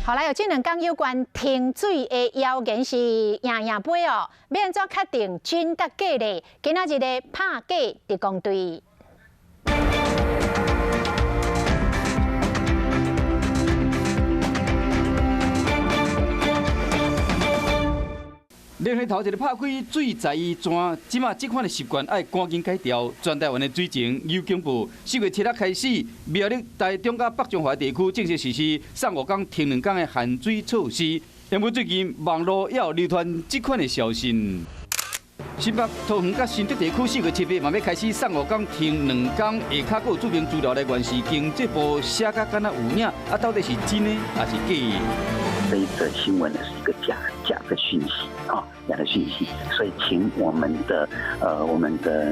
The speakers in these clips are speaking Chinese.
后来有这两讲有关停水的谣言是赢赢杯哦，要安怎确定真甲假呢？今仔日的拍假特工队。 连续头一个拍开水在伊泉，即马即款的习惯爱赶紧改掉。全台湾的水情邮警部4月7日开始，苗栗、台中甲北中华地区正式实施3、5天停2天的限水措施。因为最近网络也有流传即款的消息。 新北、桃园甲新竹地区4月7日嘛要开始3、5天停2天，下骹还有注明资料来源是经济部写甲敢若有影，到底是真的还是假的？这一则新闻呢是一个假的讯息啊，假的讯息，所以请我们的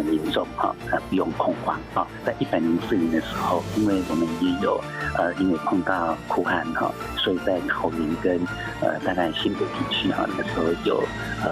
民众不用恐慌啊。在104年的时候，因为我们也有因为碰到酷旱所以在桃园跟大概新北地区那个时候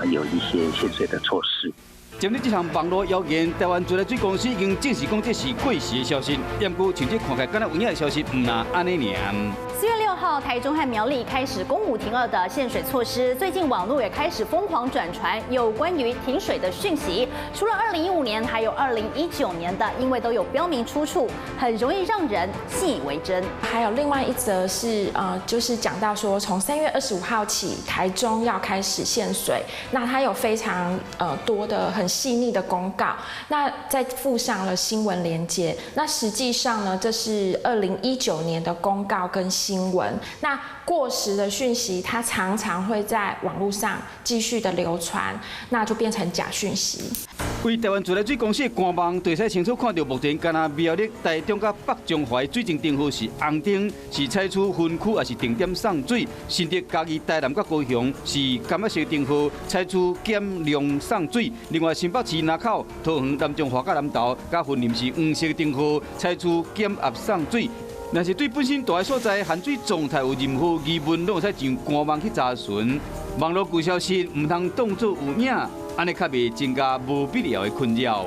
有一些限水的措施。 针对这项网络谣言，台湾自来水公司已经证实讲这是过时的消息，不过像这看起来敢若有影的消息，唔那安尼尔。 4月6号，台中和苗栗开始公5停2的限水措施。最近网络也开始疯狂转传有关于停水的讯息，除了2015年，还有2019年的，因为都有标明出处，很容易让人信以为真。还有另外一则是就是讲到说，从3月25号起，台中要开始限水，那它有非常多的很细腻的公告，那再附上了新闻连结。那实际上呢，这是2019年的公告跟新闻。那过时的讯息，它常常会在网络上继续的流传，那就变成假讯息。为台湾自来水公司的官网，就会清楚看到目前敢若苗栗、台中甲北中华水情订户是红灯，是采取分区还是定点送水；新竹、嘉义、台南甲高雄是甘蔗色订户，采取减量送水。另外，新北市南口、桃园、南中华甲南投甲云林是黄色订户，采取减压送水。 若是对本身大个所在限水状态有任何疑问，拢会使上官网去查询。网络旧消息唔通当作有影，安尼较袂增加无必要的困扰。